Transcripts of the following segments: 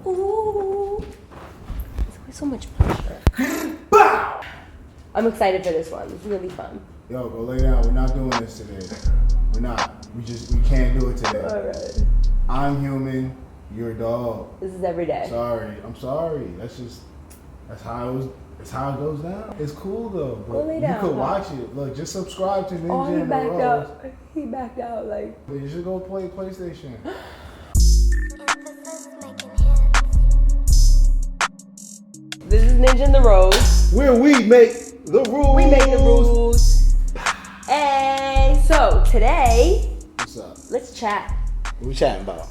Ooh. There's always so much pressure. I'm excited for this one. It's really fun. Yo, go lay down. We're not doing this today. We're not. We can't do it today. All right. I'm human. You're a dog. This is every day. Sorry. I'm sorry. That's how it goes down. It's cool though. But go lay down. You could watch it. Look, just subscribe to Nenjah. Oh, he and backed Rose. out. He backed out like. You should go play PlayStation. This is Nenjah and the Rose. Where we make the rules. We make the rules. Hey, so today, What's up? let's chat. What we chatting about?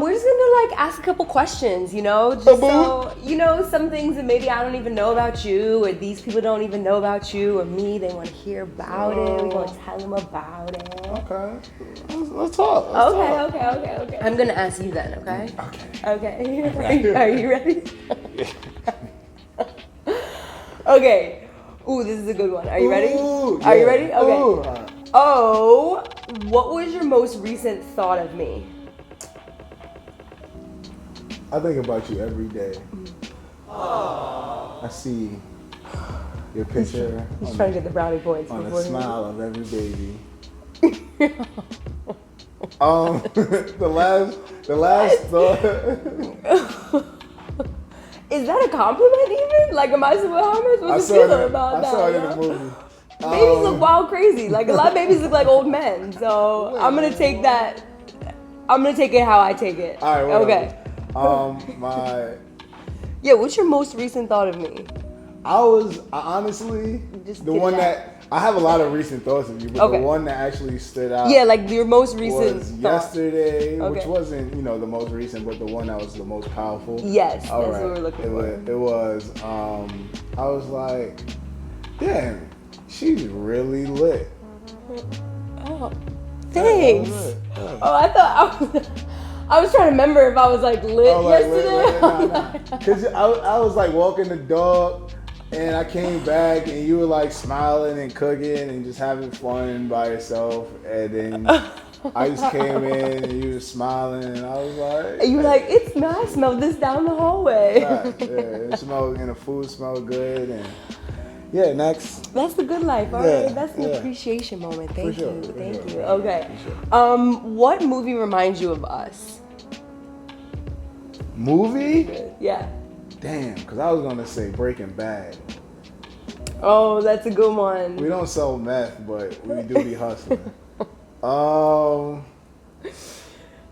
We're just gonna like ask a couple questions, you know, just so you know some things that maybe I don't even know about you, or these people don't even know about you, or me. They want to hear about it. We want to tell them about it. Okay, let's talk. Okay. I'm gonna ask you then. Okay. Okay. Are you ready? Okay. Ooh, this is a good one. Are you ready? Ooh, Are you yeah. ready? Okay. Ooh. Oh, what was your most recent thought of me? I think about you every day. I see your picture He's trying to get the brownie points on before the he- smile of every baby. The last thought. Is that a compliment even? Like, how am I supposed to feel about that? I saw it in yo? the movie. Babies look wild crazy. Like, a lot of babies look like old men. So I'm gonna take that. I'm gonna take it how I take it. All right. Okay. Yeah. What's your most recent thought of me? I honestly Just the get one it out. that I have a lot of recent thoughts of you, but Okay. the one that actually stood out. Yeah, like your most recent was thought. yesterday, which Okay. wasn't, the most recent, but the one that was the most powerful. Yes, All that's right. what we're looking for. It was, I was like, damn, she's really lit. Oh, thanks. Yeah. Oh, I thought I was trying to remember if I was like lit yesterday. Because I was like walking the dog, and I came back, and you were like smiling and cooking and just having fun by yourself, and then I just came in and you were smiling, and I was like, And you were like, it's nice. I smell this down the hallway. right, yeah, it smelled, and the food smelled good, and yeah, next. That's the good life, all Yeah, right? That's an yeah. appreciation moment. Thank sure, you. for Thank sure, you. for Okay. sure. What movie reminds you of us? Movie? Yeah. Damn, because I was gonna say Breaking Bad. Oh, that's a good one. We don't sell meth, but we do be hustling.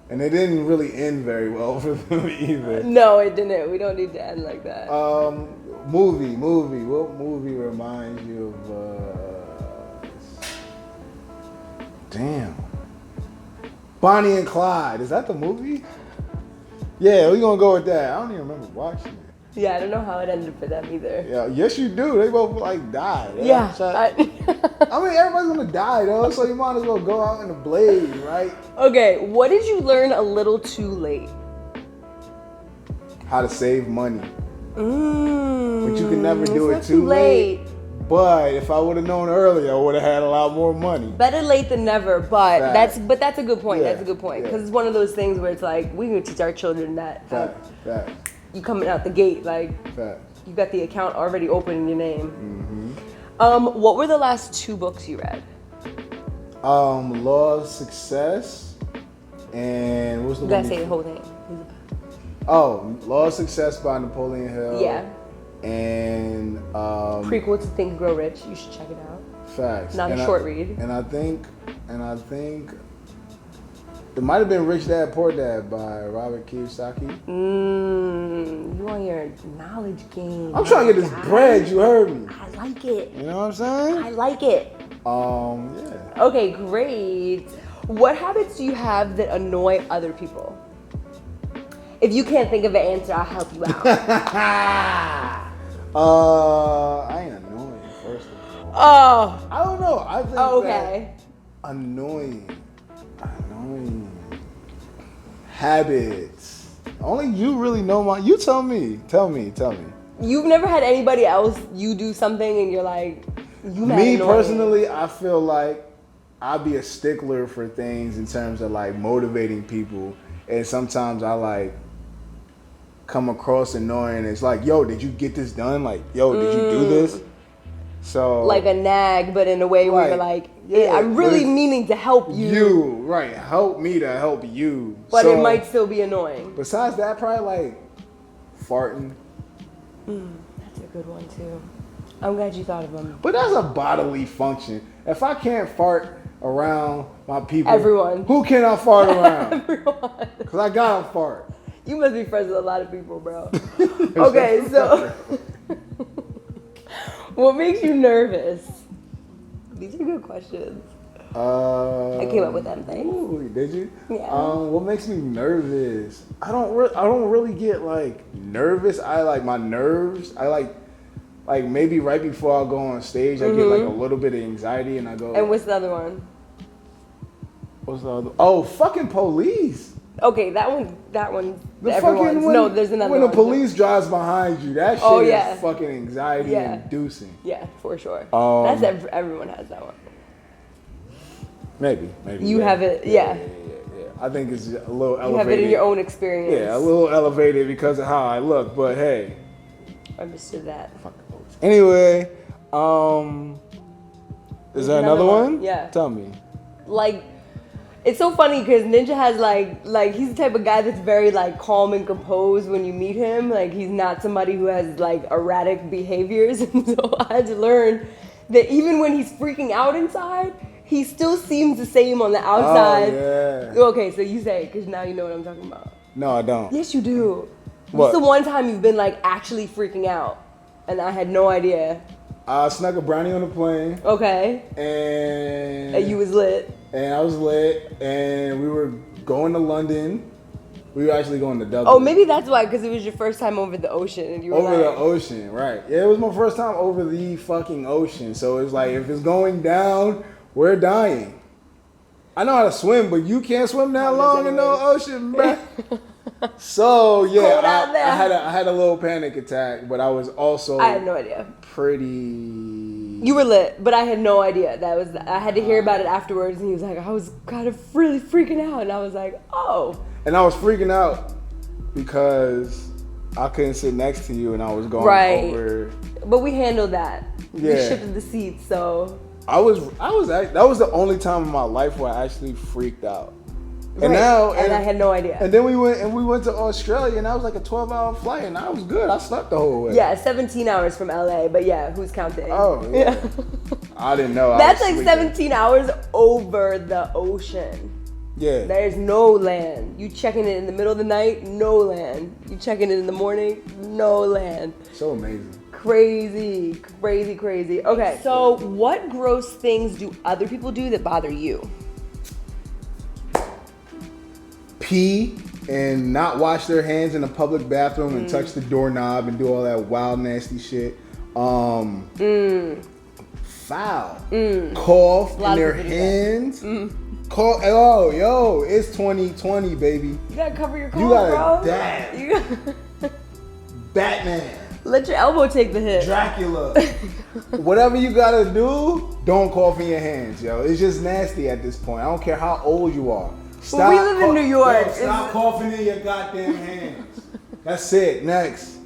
And it didn't really end very well for them either. No, it didn't. We don't need to end like that. Movie. What movie reminds you of us? Damn. Bonnie and Clyde. Is that the movie? Yeah, we're gonna go with that. I don't even remember watching it. Yeah, I don't know how it ended for them either. Yeah, yes you do. They both like died. Yeah. I mean, everybody's gonna die though, so you might as well go out in the blaze, right? Okay, what did you learn a little too late? How to save money. But you can never do it too late. But if I would have known earlier, I would have had a lot more money. Better late than never, but Fact. that's a good point. Yeah, That's a good point because yeah. it's one of those things where it's like we can teach our children that Fact. you coming out the gate like you got the account already open in your name. What were the last 2 books you read? Law of Success and what's the You one? gotta say the whole thing. Oh, Law of Success by Napoleon Hill. Yeah. And Prequel to Think and Grow Rich. You should check it out. Facts. Not a short read. And I think it might have been Rich Dad Poor Dad by Robert Kiyosaki. You on your knowledge game. I'm trying to get this bread. You heard me. I like it. You know what I'm saying? I like it. Yeah. Okay, great. What habits do you have that annoy other people? If you can't think of an answer, I'll help you out. I ain't annoying, first of all. Oh. I don't know. I think Okay. that annoying habits. Only you really know my. You tell me. Tell me. You've never had anybody else you do something and you're like, you mad Me annoying. personally, I feel like I'd be a stickler for things in terms of like motivating people, and sometimes I like come across annoying. It's like, yo, did you get this done? Like, yo, did you do this? So like a nag, but in a way where you're like, yeah, I'm really meaning to help you. You, right. Help me to help you. But it might still be annoying. Besides that, probably like farting. That's a good one too. I'm glad you thought of them. But that's a bodily function. If I can't fart around my people, everyone, who can I fart around? Everyone. Because I gotta fart. You must be friends with a lot of people, bro. Okay, so what makes you nervous? These are good questions. I came up with them things. Ooh, did you? Yeah. What makes me nervous? I don't really get like nervous. I like my nerves. I like maybe right before I go on stage, I get like a little bit of anxiety, and I go. And what's the other one? What's the other? Oh, fucking police. Okay, that one. The everyone's. fucking No, there's another when one. the police drives behind you, that shit is fucking anxiety inducing. Yeah, for sure. That's everyone has that one. Maybe. You have it, yeah. I think it's a little elevated. You have it in your own experience. Yeah, a little elevated because of how I look, but hey. Understood that. Fuck the police. Anyway, is there another one? Yeah. Tell me. Like, it's so funny because Nenjah has like he's the type of guy that's very like calm and composed when you meet him. Like he's not somebody who has like erratic behaviors. And so I had to learn that even when he's freaking out inside, he still seems the same on the outside. Oh, yeah. Okay, so you say it because now you know what I'm talking about. No, I don't. Yes, you do. What? What's the one time you've been like actually freaking out and I had no idea? I snuck a brownie on the plane. Okay. And you was lit. And I was lit, and we were going to London. We were actually going to Dublin. Oh, maybe that's why, because it was your first time over the ocean, and you were over the ocean, right? Yeah, it was my first time over the fucking ocean. So it's like, if it's going down, we're dying. I know how to swim, but you can't swim that long in the ocean, bruh. So yeah, I had a little panic attack, but I was also I had no idea. Pretty. You were lit, but I had no idea. I had to hear about it afterwards, and he was like, I was kind of really freaking out, and I was like, oh. And I was freaking out because I couldn't sit next to you, and I was going over. But we handled that. Yeah. We shifted the seats, so. That was the only time in my life where I actually freaked out. And I had no idea. And then we went to Australia, and that was like a 12-hour flight, and I was good. I slept the whole way. Yeah, 17 hours from LA, but yeah, who's counting? Oh, yeah. I didn't know. That's like sleeping. 17 hours over the ocean. Yeah. There's no land. You checking it in the middle of the night, no land. You checking it in the morning, no land. So amazing. Crazy. Okay, so what gross things do other people do that bother you? Pee and not wash their hands in a public bathroom and touch the doorknob and do all that wild nasty shit. Foul. Cough in their hands. Cough. Oh, yo, it's 2020, baby. You gotta cover your cough, bro. Dab. Batman. Let your elbow take the hit. Dracula. Whatever you gotta do, don't cough in your hands, yo. It's just nasty at this point. I don't care how old you are. Stop. We live in New York. Yo, stop coughing in your goddamn hands. That's it. Next.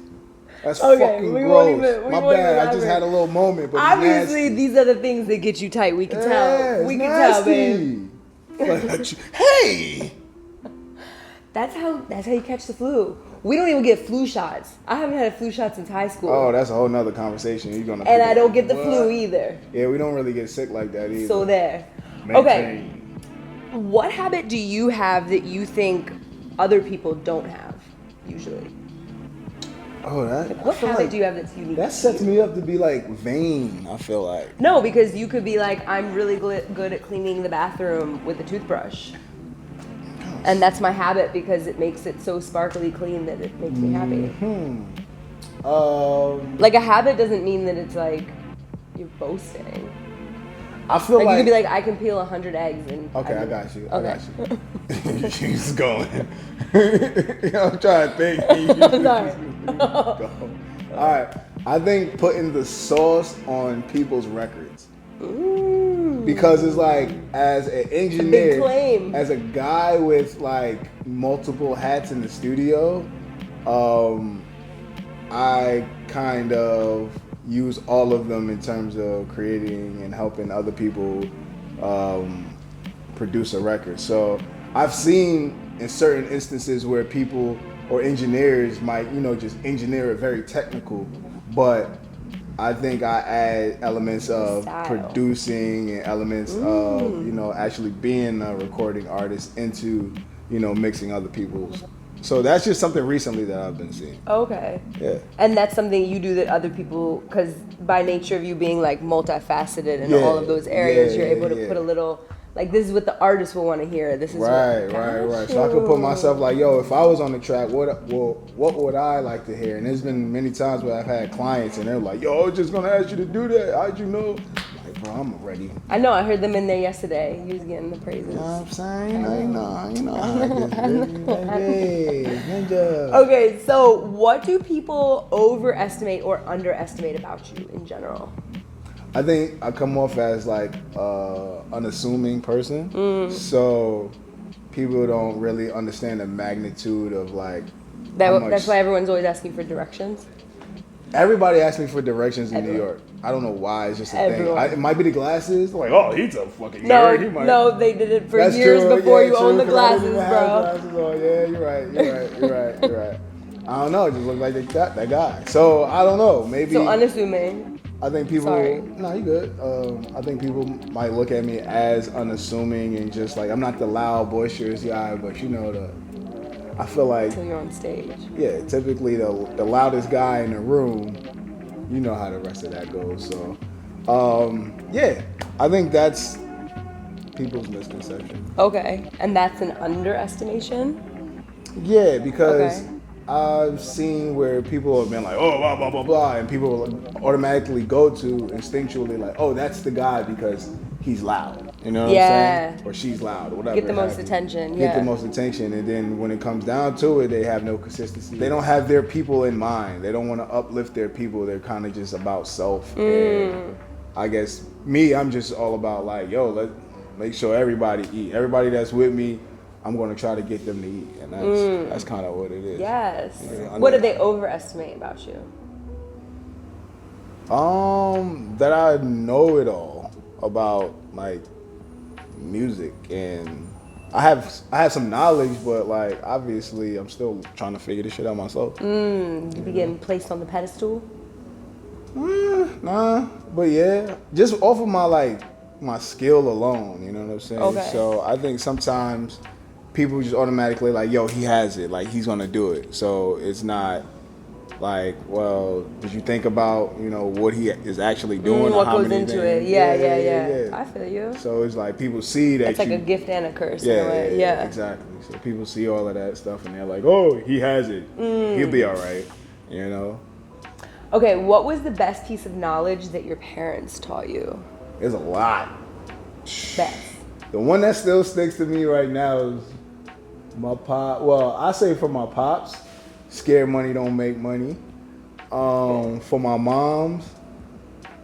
That's fucking gross. My bad. I just had a little moment, but obviously these are the things that get you tight. We can tell. We can tell, babe. Hey. That's how you catch the flu. We don't even get flu shots. I haven't had a flu shot since high school. Oh, that's a whole nother conversation. And I don't get the flu either. Yeah, we don't really get sick like that either. So there. Okay. What habit do you have that you think other people don't have usually? Oh, that. What habit do you have that's unique? That sets me up to be like vain, I feel like. No, because you could be like, I'm really good at cleaning the bathroom with a toothbrush. And that's my habit because it makes it so sparkly clean that it makes me happy. Like a habit doesn't mean that it's like you're boasting. I feel like you could be like, I can peel 100 eggs and. Okay, I got you. Okay. She's going. I'm trying to think. I'm sorry. All right. I think putting the sauce on people's records. Ooh. Because it's like, as an engineer, big claim. as a guy with like multiple hats in the studio, I kind of use all of them in terms of creating and helping other people produce a record. So I've seen in certain instances where people or engineers might, just engineer it very technical, but I think I add elements of Style. producing and elements of, actually being a recording artist into, mixing other people's. So that's just something recently that I've been seeing. Okay. Yeah. And that's something you do that other people, because by nature of you being like multifaceted in all of those areas, you're able to put a little, like, this is what the artist will want to hear. This is right. So I could put myself like, yo, if I was on the track, what would I like to hear? And there's been many times where I've had clients and they're like, yo, I was just gonna ask you to do that. How'd you know? Like, bro, I'm ready. I know. I heard them in there yesterday. He was getting the praises. You know what I'm saying? Nenjah. Okay, so what do people overestimate or underestimate about you in general? I think I come off as like unassuming person, so people don't really understand the magnitude of like. That's why everyone's always asking for directions. Everybody asks me for directions in New York. I don't know why. It's just a thing. It might be the glasses. Like, oh, he's a fucking nerd. No, they did it for years before you owned the glasses, bro. Oh, yeah, you're right. I don't know. It just looks like that guy. So I don't know. Maybe. So unassuming. I think people. Sorry. No, you good. I think people might look at me as unassuming and just like I'm not the loud, boisterous guy, but I feel like Until you're on stage. Yeah, typically the loudest guy in the room, you know how the rest of that goes. So, yeah, I think that's people's misconception. Okay, and that's an underestimation? Yeah, because I've seen where people have been like, oh, blah, blah, blah, blah, and people automatically go to instinctually like, oh, that's the guy because he's loud. You know what I'm saying? Or she's loud, or whatever. Get the most attention, Get the most attention, and then when it comes down to it, they have no consistency. They don't have their people in mind. They don't want to uplift their people. They're kind of just about self. And I guess I'm just all about like, yo, let's make sure everybody eat. Everybody that's with me, I'm going to try to get them to eat, and that's kind of what it is. Yes. What do they overestimate about you? That I know it all about like music, and I have some knowledge, but like obviously I'm still trying to figure this shit out myself. You be getting placed on the pedestal? Nah, but yeah, just off of my skill alone, you know what I'm saying? Okay. So I think sometimes people just automatically like, yo, he has it, like he's gonna do it. So it's not like, well, did you think about, what he is actually doing? What goes into it? Yeah. I feel you. So it's like people see that. It's like a gift and a curse in a way. Yeah. Exactly. So people see all of that stuff and they're like, oh, he has it. He'll be all right, Okay, what was the best piece of knowledge that your parents taught you? There's a lot. Best. The one that still sticks to me right now is my pop. Well, I say for my pops, scared money don't make money. For my moms,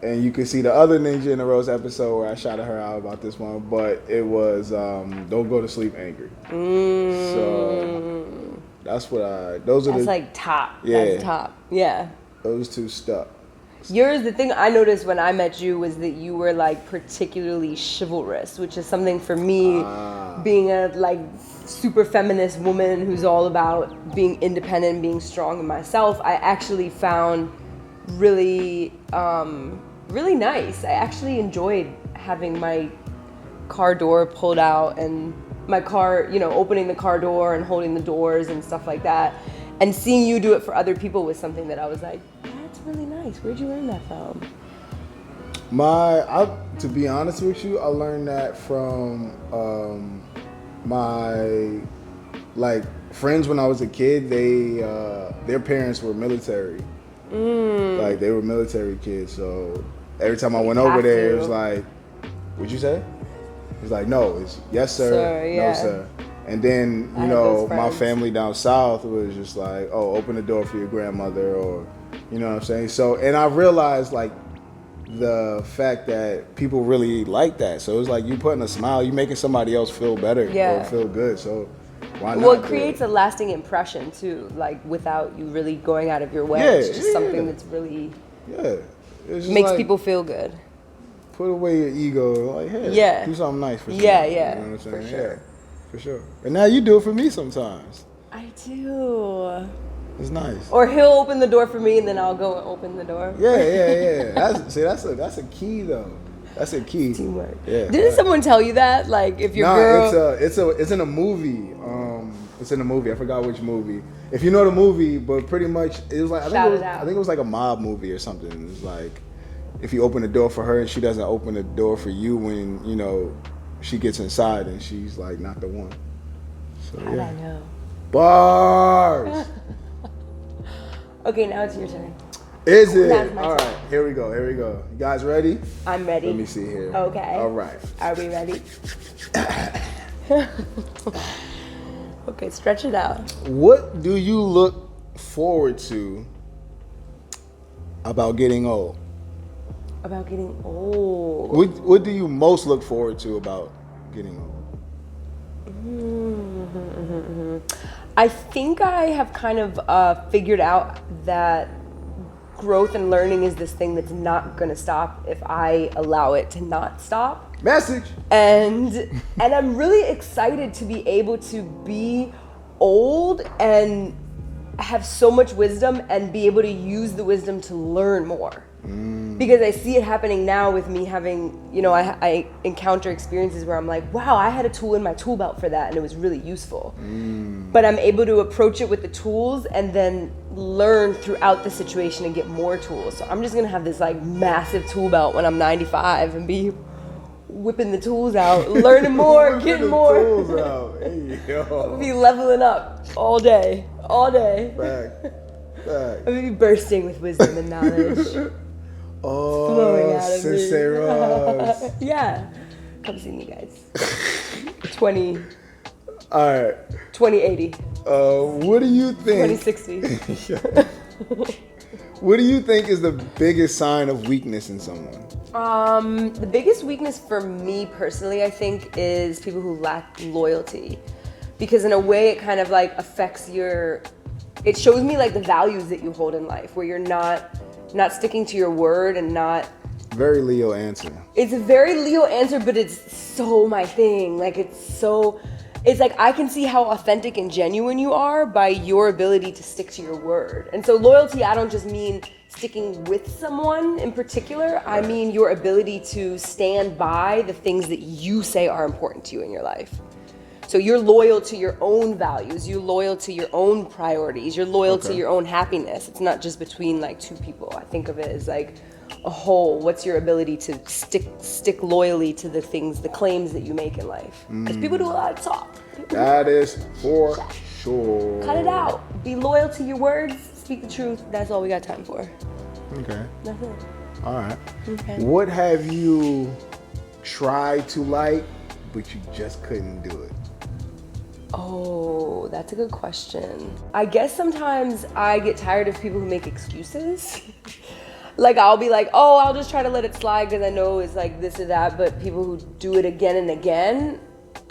and you can see the other Ninja in the Rose episode where I shouted her out about this one, but it was don't go to sleep angry. So that's what those are That's the like top. Yeah. That's top. Yeah. Those two stuck. Yours, the thing I noticed when I met you was that you were like particularly chivalrous, which is something for me, being a like super feminist woman who's all about being independent, being strong in myself. I actually found really, really nice. I actually enjoyed having my car door pulled out and my car, opening the car door and holding the doors and stuff like that. And seeing you do it for other people was something that I was like, that's really nice. Where'd you learn that from? To be honest with you, I learned that from my friends when I was a kid. They their parents were military. Like they were military kids. So every time I went over there, it was like, what'd you say? It's like, no, it's yes sir, no sir. And then, my family down south was just like, oh, open the door for your grandmother, or, you know what I'm saying? So, and I realized, like, the fact that people really like that. So it's like you putting a smile, you making somebody else feel better or feel good. So Why not? Well, it creates a lasting impression too, like without you really going out of your way. Yeah, It's just something that's really It's just makes like, people feel good. put away your ego. Like, hey, do something nice for someone. Yeah, You know what I'm saying? for sure. Yeah, for sure. And now you do it for me sometimes. I do. It's nice. Or he'll open the door for me, and then I'll go and open the door. Yeah. That's a key though. That's a key. Teamwork. Yeah. Didn't someone tell you that? Like, if your girl... it's in a movie. It's in a movie. I forgot which movie. If you know the movie, but pretty much it was like I think it was like a mob movie or something. It was like if you open the door for her and she doesn't open the door for you when you know she gets inside and she's like not the one. So How'd I know? Bars. Okay, now it's your turn. Is it? All right, here we go. You guys ready? I'm ready. Let me see here. Okay. All right. Are we ready? Okay, stretch it out. What do you look forward to about getting old? About getting old. What do you most look forward to about getting old? I think I have kind of figured out that growth and learning is this thing that's not going to stop if I allow it to not stop. Message. And I'm really excited to be able to be old and have so much wisdom and be able to use the wisdom to learn more. Because I see it happening now with me having, you know, I encounter experiences where I'm like, wow, I had a tool in my tool belt for that and it was really useful. But I'm able to approach it with the tools and then learn throughout the situation and get more tools. So I'm just gonna have this like massive tool belt when I'm 95 and be whipping the tools out, learning more, getting more. Tools out. Hey, yo. Be leveling up all day. Back. I'm gonna be bursting with wisdom and knowledge. Oh, Sensei Ross. Yeah. Come see me, guys. 20. All right. 2080. What do you think? 2060. What do you think is the biggest sign of weakness in someone? The biggest weakness for me personally, I think, is people who lack loyalty. Because in a way, it kind of like affects it shows me like the values that you hold in life, where you're not sticking to your word and not... Very Leo answer. It's a very Leo answer, but it's so my thing. Like, it's like I can see how authentic and genuine you are by your ability to stick to your word. And so loyalty, I don't just mean sticking with someone in particular. I mean your ability to stand by the things that you say are important to you in your life. So you're loyal to your own values, you're loyal to your own priorities, you're loyal to your own happiness. It's not just between like two people. I think of it as like a whole. What's your ability to stick loyally to the things, the claims that you make in life? Because people do a lot of talk. That is for sure. Cut it out. Be loyal to your words, speak the truth. That's all we got time for. Okay. That's it. All right. Okay. What have you tried to like, but you just couldn't do it? Oh, that's a good question. I guess sometimes I get tired of people who make excuses. Like I'll be like, oh, I'll just try to let it slide because I know it's like this or that. But people who do it again and again,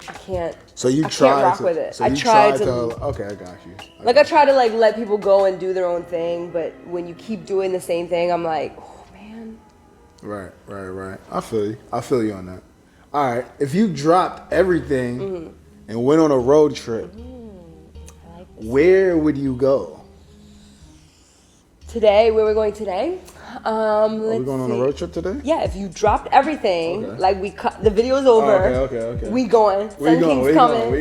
I can't. So you I try can't rock to, with it. So I you try to. Okay, I got you. I try to like let people go and do their own thing, but when you keep doing the same thing, I'm like, oh man. Right. I feel you on that. All right, if you dropped everything and went on a road trip, where would you go? Today, where we're going today? Are we going on a road trip today? Yeah, if you dropped everything, like we cut, the video's over. Okay. We going. Sun King's coming.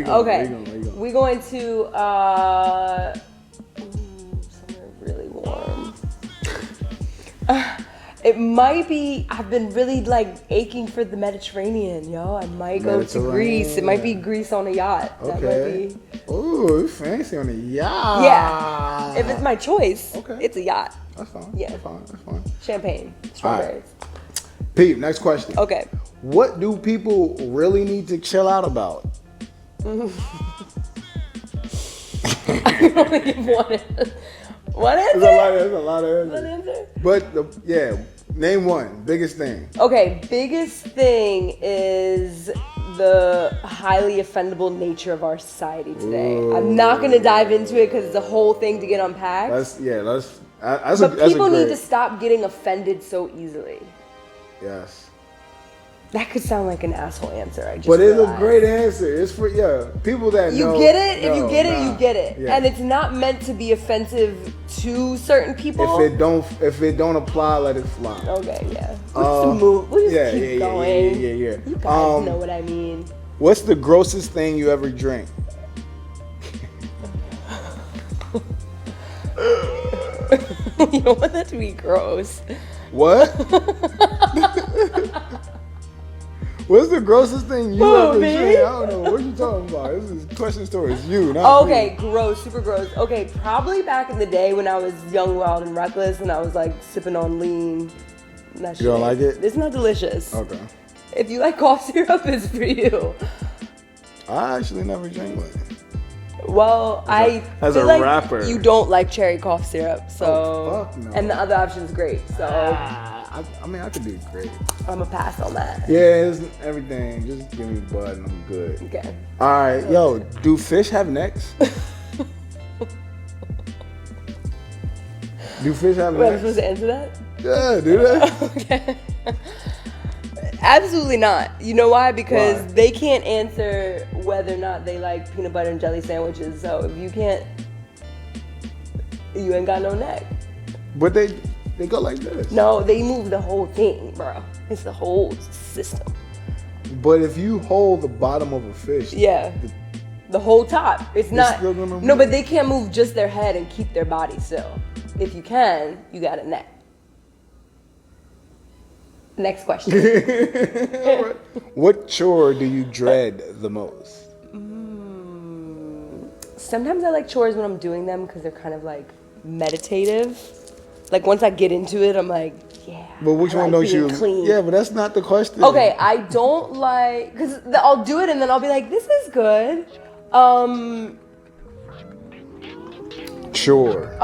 We going to somewhere really warm. It might be. I've been really like aching for the Mediterranean, yo. I might go to Greece. It might be Greece on a yacht. Okay. That might be. Ooh, fancy on a yacht. Yeah. If it's my choice, it's a yacht. That's fine. Yeah. That's fine. Champagne, strawberries. Right. Pete, next question. Okay. What do people really need to chill out about? I only give one answer. There's a lot of answers. One answer? But Name one. Biggest thing. Okay, biggest thing is the highly offendable nature of our society today. Ooh. I'm not gonna dive into it because it's a whole thing to get unpacked. But people need to stop getting offended so easily. Yes. That could sound like an asshole answer. I just But it's realized. a great answer. It's for people that you know. get it. No, if you get it, nah. you get it. Yeah. And it's not meant to be offensive to certain people. If it don't apply, let it fly. Okay, yeah. We'll just move. We'll just keep going. Yeah. You guys know what I mean. What's the grossest thing you ever drank? You don't want that to be gross. What? What's the grossest thing you ever me? drank? I don't know. What are you talking about? This is question towards you, not me. Okay, gross, super gross. Okay, probably back in the day when I was young, wild, and reckless, and I was like sipping on lean. That shit You don't like it? It's not delicious. Okay. If you like cough syrup, it's for you. I actually never drank one. Well, I as feel a like rapper. you don't like cherry cough syrup, so Oh, fuck no. and the other option's great. So I mean, I could do great. I'm a pass on that. Yeah, it's everything. Just give me bud and I'm good. Okay. All right, yo, do fish have necks? Do fish have Wait, I'm necks? supposed to answer that? Yeah, do they? Okay. Absolutely not. You know why? Because Why? they can't answer whether or not they like peanut butter and jelly sandwiches. So if you can't, you ain't got no neck. But they go like this. No, they move the whole thing, bro. It's the whole system. But if you hold the bottom of a fish, Yeah. The whole top. It's not. still gonna move. No, but they can't move just their head and keep their body still. If you can, you got a neck. Next question. What chore do you dread the most? Sometimes I like chores when I'm doing them because they're kind of like meditative. Like once I get into it, I'm like, yeah. But which I one like don't you? being clean. Yeah, but that's not the question. Okay, I don't like because I'll do it and then I'll be like, this is good. Chore.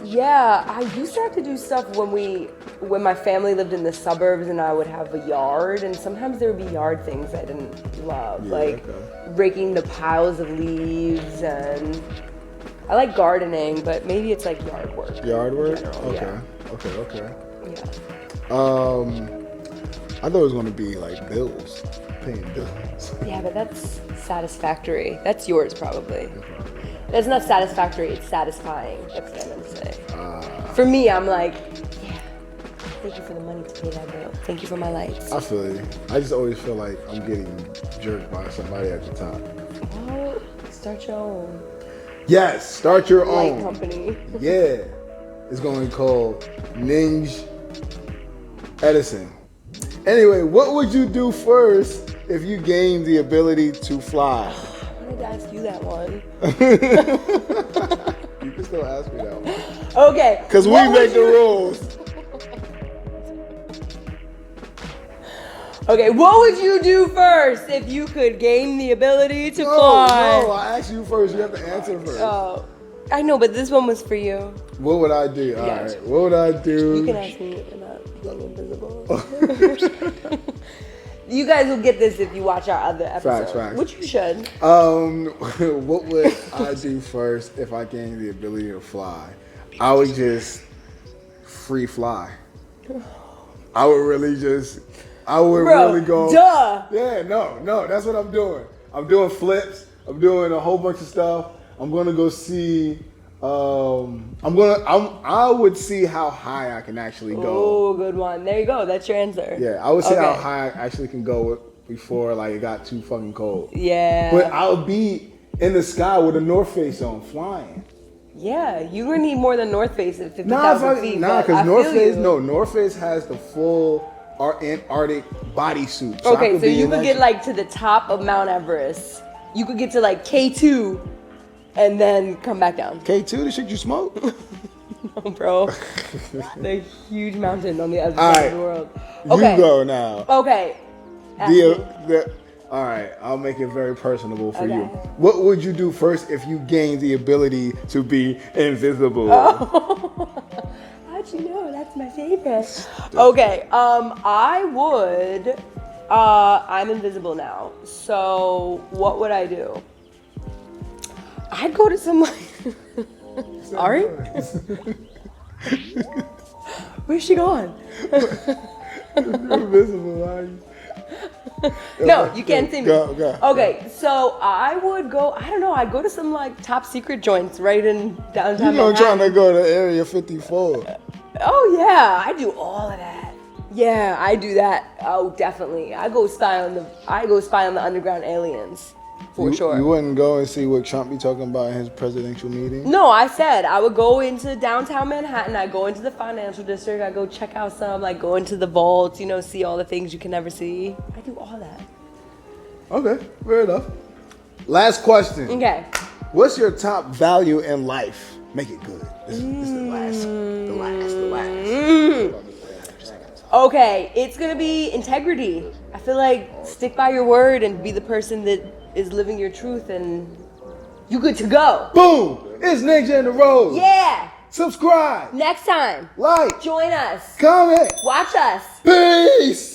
Yeah, I used to have to do stuff when my family lived in the suburbs and I would have a yard, and sometimes there would be yard things I didn't love, like raking the piles of leaves, and I like gardening, but maybe it's like yard work. Yard work? General, Okay. yeah. Okay. Yeah. I thought it was gonna be like bills, paying bills. Yeah, but that's satisfactory. That's yours probably. That's not satisfactory, it's satisfying. That's what I meant to say. For me, I'm like, yeah, thank you for the money to pay that bill. Thank you for my lights. I feel you. I just always feel like I'm getting jerked by somebody at the top. Well, start your own Yes, start your light own. company. Yeah, it's going to be called Nenjah Edison. Anyway, what would you do first if you gained the ability to fly? I wanted to ask you that one. You can still ask me that one. Okay. Because we what make would the you- rules. Okay, what would you do first if you could gain the ability to fly? No, I asked you first. You have to answer first. Oh, I know, but this one was for you. What would I do? Yeah. All right. What would I do? You can ask me if you're not being invisible. You guys will get this if you watch our other episodes, Facts. which you should. What would I do first if I gained the ability to fly? I would just free fly. I would really go. Duh. Yeah, no, that's what I'm doing. I'm doing flips. I'm doing a whole bunch of stuff. I'm gonna go see. I would see how high I can actually go. Oh, good one. There you go. That's your answer. Yeah, I would see how Okay. high I actually can go before like it got too fucking cold. Yeah. But I'll be in the sky with a North Face on, flying. Yeah, you're gonna need more than North Face at 50,000 feet. Nah, but because I feel you. North Face has the full Antarctic bodysuit. So Okay, so you could get like to the top of Mount Everest. You could get to like K2 and then come back down. K2, the shit you smoke? No, bro. The huge mountain on the other All side right, of the world. Okay. you go now. Okay. Ask me. All right, I'll make it very personable for you. Okay. What would you do first if you gained the ability to be invisible? Oh. How'd you know, that's my favorite. Okay, I would. I'm invisible now. So what would I do? I'd go to some like. Ari? Where's she gone? You're invisible, are you? No, you can't see me. Go. Okay, so I would go. I don't know. I'd go to some like top secret joints right in downtown. You know, Manhattan. trying to go to Area 54. Oh yeah, I do all of that. Yeah, I do that. Oh, definitely. I go spy on the underground aliens. For sure. You wouldn't go and see what Trump be talking about in his presidential meeting? No, I said I would go into downtown Manhattan. I go into the financial district. I go check out some, like go into the vaults, you know, see all the things you can never see. I do all that. Okay, fair enough. Last question. Okay. What's your top value in life? Make it good. This is the last. Okay, it's gonna be integrity. I feel like stick by your word and be the person that is living your truth, and you good to go. Boom! It's Nenjah in the Road. Yeah. Subscribe. Next time. Like. Join us. Comment. Watch us. Peace.